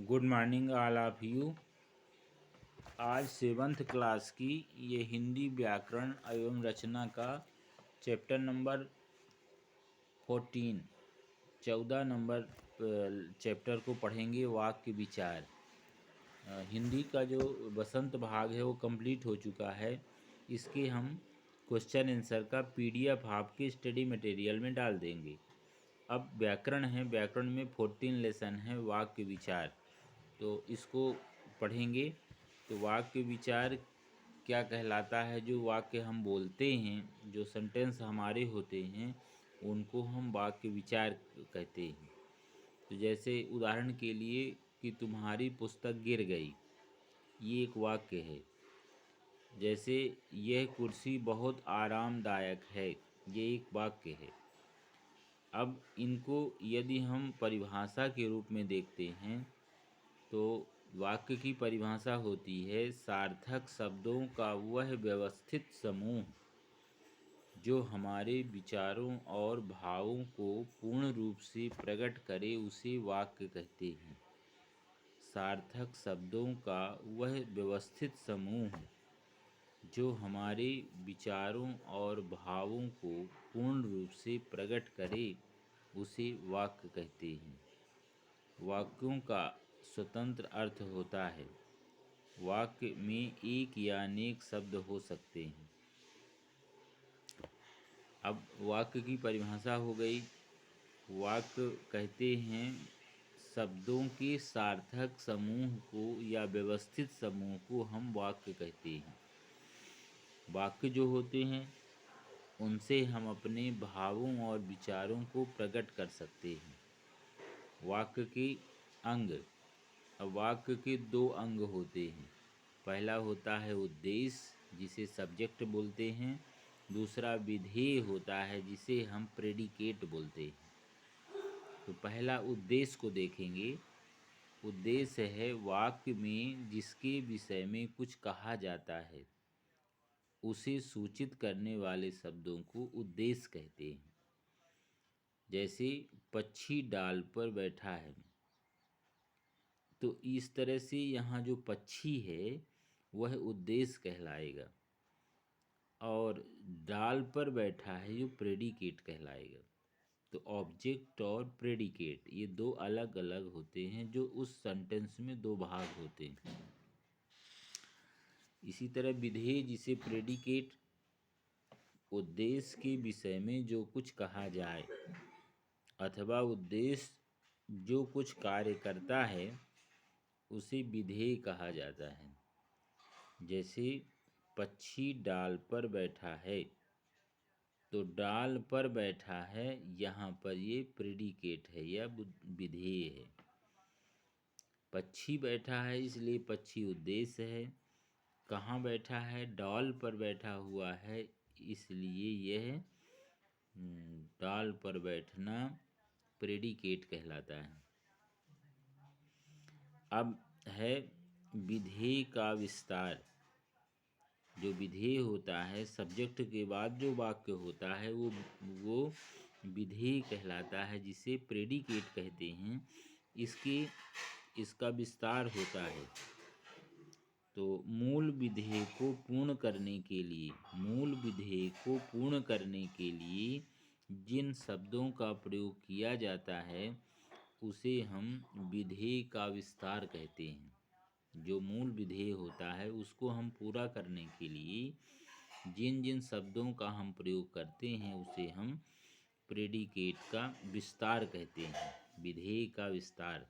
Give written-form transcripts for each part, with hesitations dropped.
Good morning all of you. आज seventh class की ये हिंदी व्याकरण एवं रचना का चैप्टर नंबर 14 नंबर चैप्टर को पढ़ेंगे। वाक्य विचार। हिंदी का जो बसंत भाग है वो कंप्लीट हो चुका है। इसके हम क्वेश्चन आंसर का PDF आपके स्टडी मटेरियल में डाल देंगे। अब व्याकरण है, व्याकरण में 14 लेसन है वाक्य विचार, तो इसको पढ़ेंगे। तो वाक्य विचार क्या कहलाता है? जो वाक्य हम बोलते हैं, जो सेंटेंस हमारे होते हैं, उनको हम वाक्य विचार कहते हैं। तो जैसे उदाहरण के लिए कि तुम्हारी पुस्तक गिर गई, ये एक वाक्य है। जैसे यह कुर्सी बहुत आरामदायक है, ये एक वाक्य है। अब इनको यदि हम परिभाषा के रूप में देखते हैं तो वाक्य की परिभाषा होती है सार्थक शब्दों का वह व्यवस्थित समूह जो हमारे विचारों और भावों को पूर्ण रूप से प्रकट करे, उसे वाक्य कहते हैं। सार्थक शब्दों का वह व्यवस्थित समूह जो हमारे विचारों और भावों को पूर्ण रूप से प्रकट करे, उसे वाक्य कहते हैं। वाक्यों का स्वतंत्र अर्थ होता है। वाक्य में एक या अनेक शब्द हो सकते हैं। अब वाक्य की परिभाषा हो गई। वाक्य कहते हैं शब्दों के सार्थक समूह को या व्यवस्थित समूह को हम वाक्य कहते हैं। वाक्य जो होते हैं उनसे हम अपने भावों और विचारों को प्रकट कर सकते हैं। वाक्य के अंग। अब वाक्य के दो अंग होते हैं। पहला होता है उद्देश्य, जिसे सब्जेक्ट बोलते हैं। दूसरा विधेय होता है, जिसे हम प्रेडिकेट बोलते हैं। तो पहला उद्देश्य को देखेंगे। उद्देश्य है वाक्य में जिसके विषय में कुछ कहा जाता है, उसे सूचित करने वाले शब्दों को उद्देश्य कहते हैं। जैसे पक्षी डाल पर बैठा है, तो इस तरह से यहाँ जो पक्षी है वह उद्देश्य कहलाएगा, और डाल पर बैठा है जो प्रेडिकेट कहलाएगा। तो ऑब्जेक्ट और प्रेडिकेट ये दो अलग अलग होते हैं, जो उस सेंटेंस में दो भाग होते हैं। इसी तरह विधेय, जिसे प्रेडिकेट, उद्देश्य के विषय में जो कुछ कहा जाए अथवा उद्देश्य जो कुछ कार्य करता है, उसे विधेय कहा जाता है। जैसे पक्षी डाल पर बैठा है, तो डाल पर बैठा है यहाँ पर ये प्रेडिकेट है या विधेय है। पक्षी बैठा है इसलिए पक्षी उद्देश्य है। कहाँ बैठा है? डाल पर बैठा हुआ है, इसलिए यह डाल पर बैठना प्रेडिकेट कहलाता है। अब है विधेय का विस्तार। जो विधेय होता है, सब्जेक्ट के बाद जो वाक्य होता है वो विधेय कहलाता है, जिसे प्रेडिकेट कहते हैं। इसका विस्तार होता है। तो मूल विधेय को पूर्ण करने के लिए जिन शब्दों का प्रयोग किया जाता है, उसे हम विधेय का विस्तार कहते हैं। जो मूल विधेय होता है उसको हम पूरा करने के लिए जिन जिन शब्दों का हम प्रयोग करते हैं, उसे हम प्रेडिकेट का विस्तार कहते हैं, विधेय का विस्तार।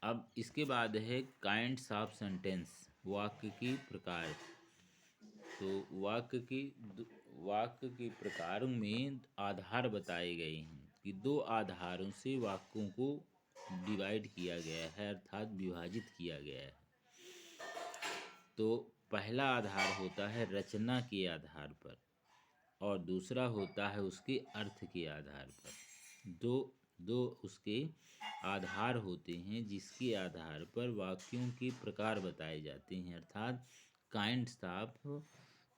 अब इसके बाद है काइंड्स ऑफ सेंटेंस, वाक्य के प्रकार। तो वाक्य के प्रकारों में आधार बताए गए हैं कि दो आधारों से वाक्यों को डिवाइड किया गया है, अर्थात विभाजित किया गया है। तो पहला आधार होता है रचना के आधार पर, और दूसरा होता है उसके अर्थ के आधार पर। दो उसके आधार होते हैं, जिसके आधार पर वाक्यों के प्रकार बताए जाते हैं, अर्थात काइंड्स ऑफ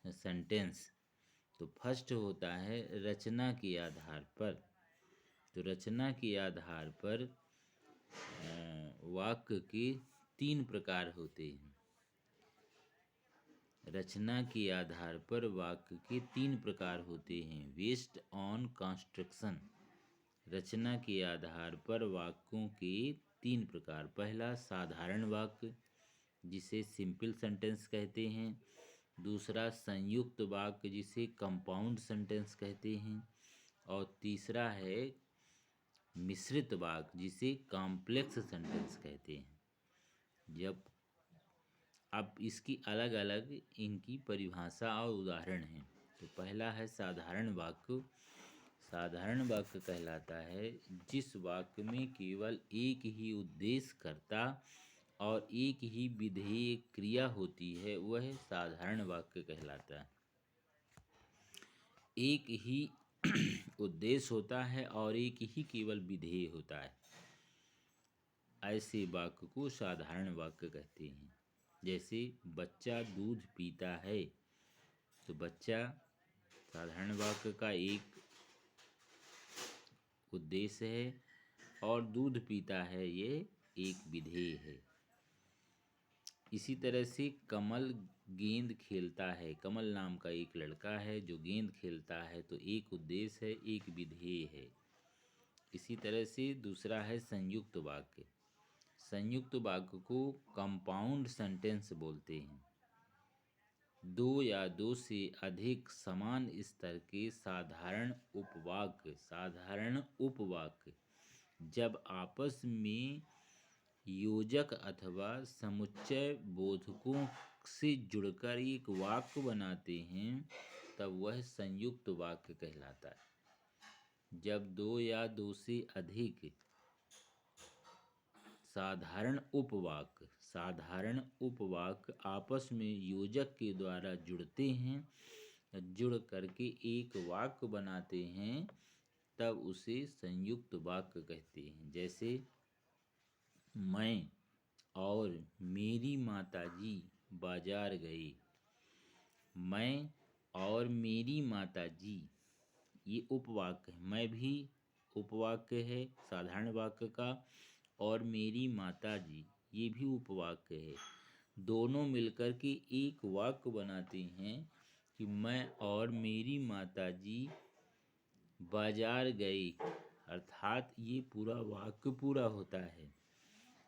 सेंटेंस। तो फर्स्ट होता है रचना के आधार पर। तो रचना के आधार पर वाक्य के 3 प्रकार होते हैं। रचना के आधार पर वाक्य के 3 प्रकार होते हैं। बेस्ड ऑन कंस्ट्रक्शन, रचना के आधार पर वाक्यों के 3 प्रकार। पहला साधारण वाक्य, जिसे सिंपल सेंटेंस कहते हैं। दूसरा संयुक्त वाक्य, जिसे कंपाउंड सेंटेंस कहते हैं। और तीसरा है मिश्रित वाक्य, जिसे कॉम्प्लेक्स सेंटेंस कहते हैं। जब अब इसकी अलग अलग इनकी परिभाषा और उदाहरण हैं। तो पहला है साधारण वाक्य। साधारण वाक्य कहलाता है जिस वाक्य में केवल एक ही उद्देश्यकर्ता और एक ही विधेय क्रिया होती है, वह साधारण वाक्य कहलाता है। एक ही उद्देश्य होता है और एक ही केवल विधेय होता है, ऐसे वाक्य को साधारण वाक्य कहते हैं। जैसे बच्चा दूध पीता है, तो बच्चा साधारण वाक्य का एक उद्देश्य है और दूध पीता है ये एक विधेय है। इसी तरह से कमल गेंद खेलता है। कमल नाम का एक लड़का है जो गेंद खेलता है, तो एक उद्देश्य है, एक विधेय है। इसी तरह से दूसरा है संयुक्त वाक्य। संयुक्त वाक्य को कंपाउंड सेंटेंस बोलते हैं। दो या दो से अधिक समान स्तर के साधारण उपवाक्य जब आपस में योजक अथवा समुच्चय बोधकों से जुड़कर एक वाक्य बनाते हैं, तब वह संयुक्त वाक्य कहलाता है। जब दो या दो से अधिक साधारण उपवाक्य आपस में योजक के द्वारा जुड़ते हैं, जुड़ करके एक वाक्य बनाते हैं, तब उसे संयुक्त वाक्य कहते हैं। जैसे मैं और मेरी माताजी बाजार गए। मैं और मेरी माताजी ये उपवाक्य है। मैं भी उपवाक्य है साधारण वाक्य का, और मेरी माताजी ये भी उपवाक्य है। दोनों मिलकर के एक वाक्य बनाते हैं कि मैं और मेरी माताजी बाजार गए, अर्थात ये पूरा वाक्य पूरा होता है।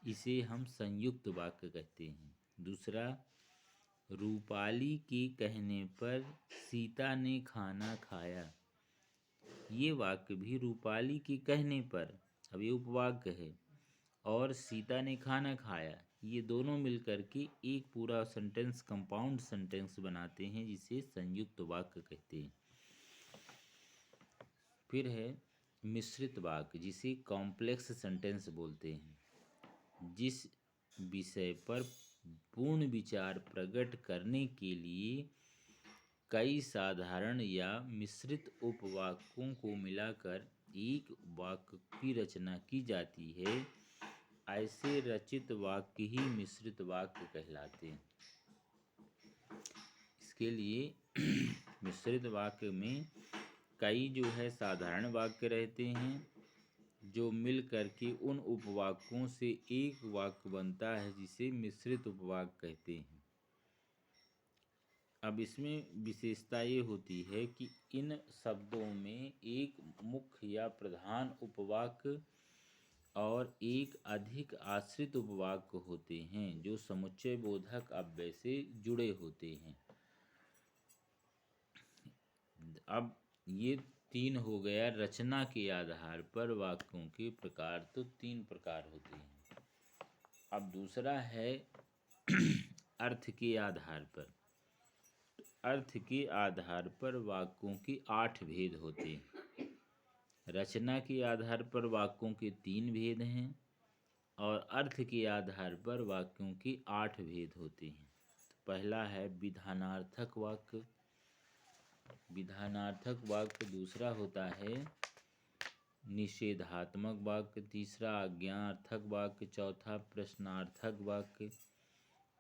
इसे हम संयुक्त वाक्य कहते हैं। दूसरा, रूपाली के कहने पर सीता ने खाना खाया। ये वाक्य भी रूपाली के कहने पर, अब ये उपवाक्य है, और सीता ने खाना खाया, ये दोनों मिलकर के एक पूरा सेंटेंस कंपाउंड सेंटेंस बनाते हैं, जिसे संयुक्त वाक्य कहते हैं। फिर है मिश्रित वाक्य, जिसे कॉम्प्लेक्स सेंटेंस बोलते हैं। जिस विषय पर पूर्ण विचार प्रकट करने के लिए कई साधारण या मिश्रित उपवाक्यों को मिलाकर एक वाक्य की रचना की जाती है, ऐसे रचित वाक्य ही मिश्रित वाक्य कहलाते हैं। इसके लिए मिश्रित वाक्य में कई जो है साधारण वाक्य रहते हैं, जो मिल करके उन उपवाक्यों से एक वाक्य बनता है, जिसे मिश्रित उपवाक्य कहते हैं। अब इसमें विशेषता ये होती है कि इन शब्दों में एक मुख्य या प्रधान उपवाक्य और एक अधिक आश्रित उपवाक्य होते हैं, जो समुच्चय बोधक अव्यय से जुड़े होते हैं। अब ये 3 हो गया रचना के आधार पर वाक्यों के प्रकार, तो 3 प्रकार होते हैं। अब दूसरा है अर्थ के आधार पर। अर्थ के आधार पर वाक्यों के 8 भेद होते हैं। रचना के आधार पर वाक्यों के 3 भेद हैं, और अर्थ के आधार पर वाक्यों के 8 भेद होते हैं। तो पहला है विधानार्थक वाक्य। विधानार्थक वाक्य। दूसरा होता है निषेधात्मक वाक्य। तीसरा आज्ञार्थक वाक्य। चौथा प्रश्नार्थक वाक्य।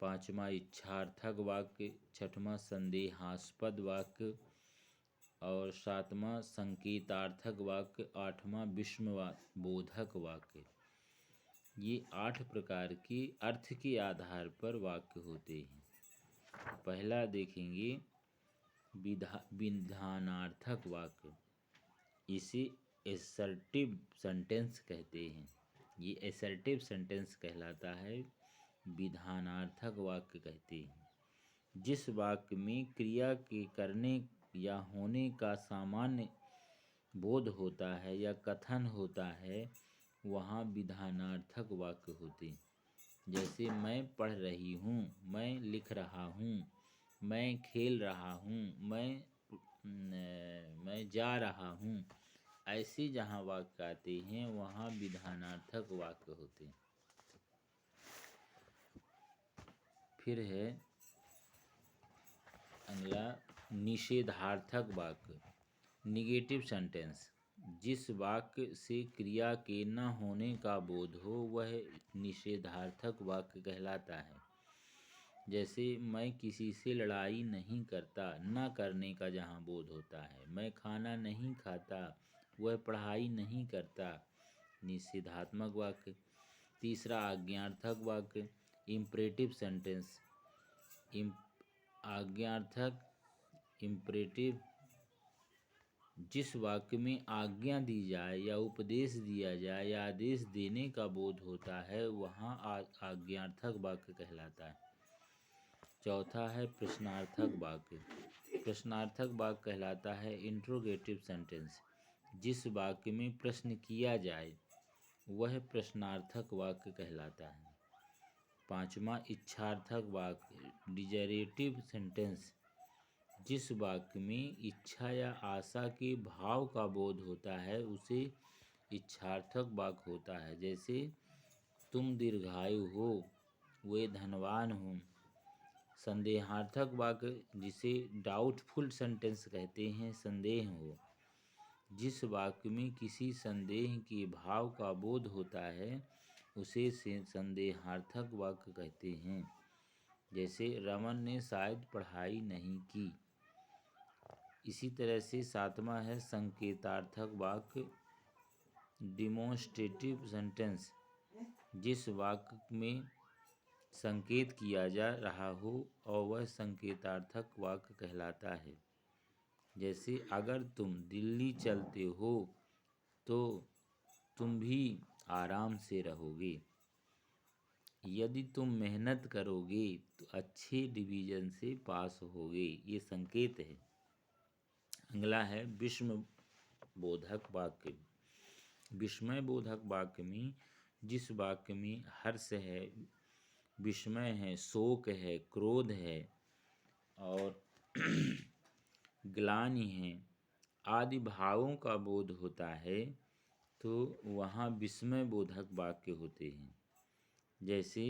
पांचवा इच्छार्थक वाक्य। छठवां संदेहास्पद वाक्य, और सातवां संकेतार्थक वाक्य। आठवां विस्मयबोधक वाक्य। ये 8 प्रकार के अर्थ के आधार पर वाक्य होते हैं। पहला देखेंगे विधानार्थक वाक्य, इसे एसर्टिव सेंटेंस कहते हैं। ये एसर्टिव सेंटेंस कहलाता है, विधानार्थक वाक्य कहते हैं। जिस वाक्य में क्रिया के करने या होने का सामान्य बोध होता है या कथन होता है, वहाँ विधानार्थक वाक्य होते हैं। जैसे मैं पढ़ रही हूँ, मैं लिख रहा हूँ, मैं खेल रहा हूँ, मैं जा रहा हूँ। ऐसे जहाँ वाक्य आते हैं वहाँ विधानार्थक वाक्य होते हैं। फिर है अगला निषेधार्थक वाक्य, निगेटिव सेंटेंस। जिस वाक्य से क्रिया के न होने का बोध हो वह निषेधार्थक वाक्य कहलाता है। जैसे मैं किसी से लड़ाई नहीं करता, न करने का जहाँ बोध होता है। मैं खाना नहीं खाता, वह पढ़ाई नहीं करता, निषेधात्मक वाक्य। तीसरा आज्ञार्थक वाक्य, इम्परेटिव सेंटेंस। आज्ञार्थक इम्परेटिव, जिस वाक्य में आज्ञा दी जाए या उपदेश दिया जाए या आदेश देने का बोध होता है वहाँ आज्ञार्थक वाक्य कहलाता है। चौथा है प्रश्नार्थक वाक्य। प्रश्नार्थक वाक्य कहलाता है इंट्रोगेटिव सेंटेंस। जिस वाक्य में प्रश्न किया जाए वह प्रश्नार्थक वाक्य कहलाता है। पांचवा इच्छार्थक वाक्य, डिजायरेटिव सेंटेंस। जिस वाक्य में इच्छा या आशा के भाव का बोध होता है उसे इच्छार्थक वाक्य होता है। जैसे तुम दीर्घायु हो, वे धनवान हो। संदेहार्थक वाक्य, जिसे डाउटफुल सेंटेंस कहते हैं, संदेह हो। जिस वाक्य में किसी संदेह के भाव का बोध होता है उसे संदेहार्थक वाक्य कहते हैं। जैसे रमन ने शायद पढ़ाई नहीं की। इसी तरह से सातवां है संकेतार्थक वाक्य, डिमॉन्स्ट्रेटिव सेंटेंस। जिस वाक्य में संकेत किया जा रहा हो और वह संकेतार्थक वाक्य कहलाता है। जैसे अगर तुम दिल्ली चलते हो तो तुम भी आराम से रहोगे। यदि तुम मेहनत करोगे तो अच्छे डिवीजन से पास होगे। ये संकेत है। अगला है विस्मय बोधक वाक्य। विस्मय बोधक वाक्य में जिस वाक्य में हर्ष है, विस्मय है, शोक है, क्रोध है और ग्लानि है आदि भावों का बोध होता है तो वहाँ विस्मय बोधक वाक्य होते हैं। जैसे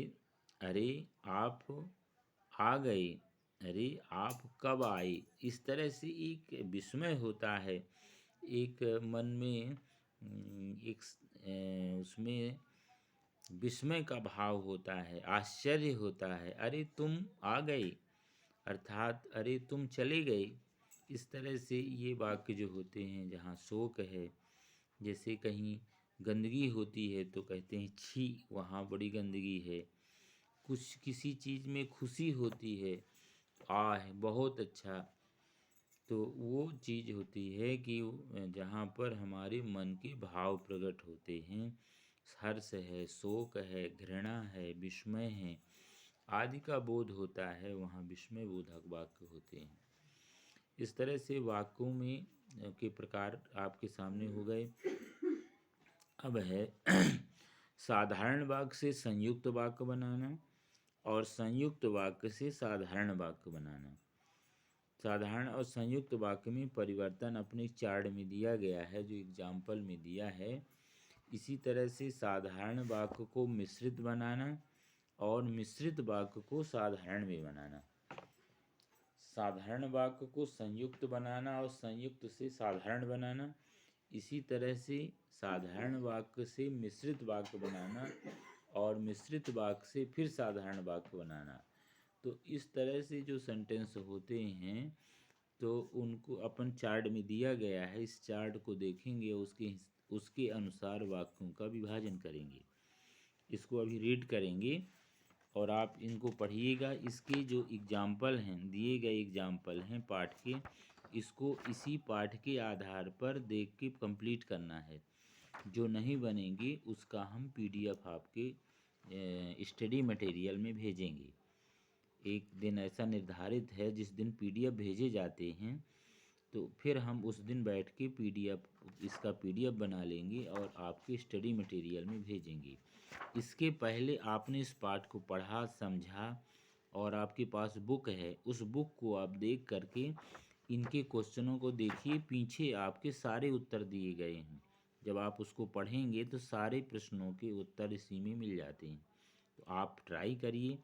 अरे आप आ गए, अरे आप कब आए। इस तरह से एक विस्मय होता है, एक मन में एक उसमें विस्मय का भाव होता है, आश्चर्य होता है। अरे तुम आ गए अर्थात अरे तुम चले गए। इस तरह से ये वाक्य जो होते हैं जहाँ शोक है, जैसे कहीं गंदगी होती है तो कहते हैं छी वहाँ बड़ी गंदगी है। कुछ किसी चीज़ में खुशी होती है, आह बहुत अच्छा। तो वो चीज़ होती है कि जहाँ पर हमारे मन के भाव प्रकट होते हैं, हर्ष है, शोक है, घृणा है, विस्मय है आदि का बोध होता है, वहाँ विस्मय बोधक वाक्य होते हैं। इस तरह से वाक्यों में के प्रकार आपके सामने हो गए। अब है साधारण वाक्य से संयुक्त वाक्य बनाना और संयुक्त वाक्य से साधारण वाक्य बनाना। साधारण और संयुक्त वाक्य में परिवर्तन अपने चार्ट में दिया गया है, जो एग्जाम्पल में दिया है। इसी तरह से साधारण वाक्य को मिश्रित बनाना और मिश्रित वाक्य को साधारण में बनाना। साधारण वाक्य को संयुक्त बनाना और संयुक्त से साधारण बनाना। इसी तरह से साधारण वाक्य से मिश्रित वाक्य बनाना और मिश्रित वाक्य से फिर साधारण वाक्य बनाना। तो इस तरह से जो सेंटेंस होते हैं तो उनको अपन चार्ट में दिया गया है, इस चार्ट को देखेंगे, उसके अनुसार वाक्यों का विभाजन करेंगे। इसको अभी रीड करेंगे और आप इनको पढ़िएगा। इसके जो एग्जाम्पल हैं, दिए गए एग्जाम्पल हैं पाठ के, इसको इसी पाठ के आधार पर देख के कंप्लीट करना है। जो नहीं बनेंगे उसका हम पीडीएफ आपके स्टडी मटेरियल में भेजेंगे। एक दिन ऐसा निर्धारित है जिस दिन पीडीएफ भेजे जाते हैं, तो फिर हम उस दिन बैठ के इसका पीडीएफ बना लेंगे और आपके स्टडी मटेरियल में भेजेंगे। इसके पहले आपने इस पाठ को पढ़ा, समझा और आपके पास बुक है, उस बुक को आप देख करके इनके क्वेश्चनों को देखिए। पीछे आपके सारे उत्तर दिए गए हैं। जब आप उसको पढ़ेंगे तो सारे प्रश्नों के उत्तर इसी में मिल जाते हैं। तो आप ट्राई करिए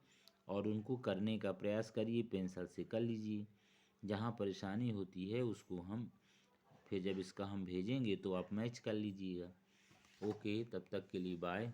और उनको करने का प्रयास करिए, पेंसिल से कर लीजिए। जहाँ परेशानी होती है उसको हम फिर जब इसका हम भेजेंगे तो आप मैच कर लीजिएगा। ओके, तब तक के लिए बाय।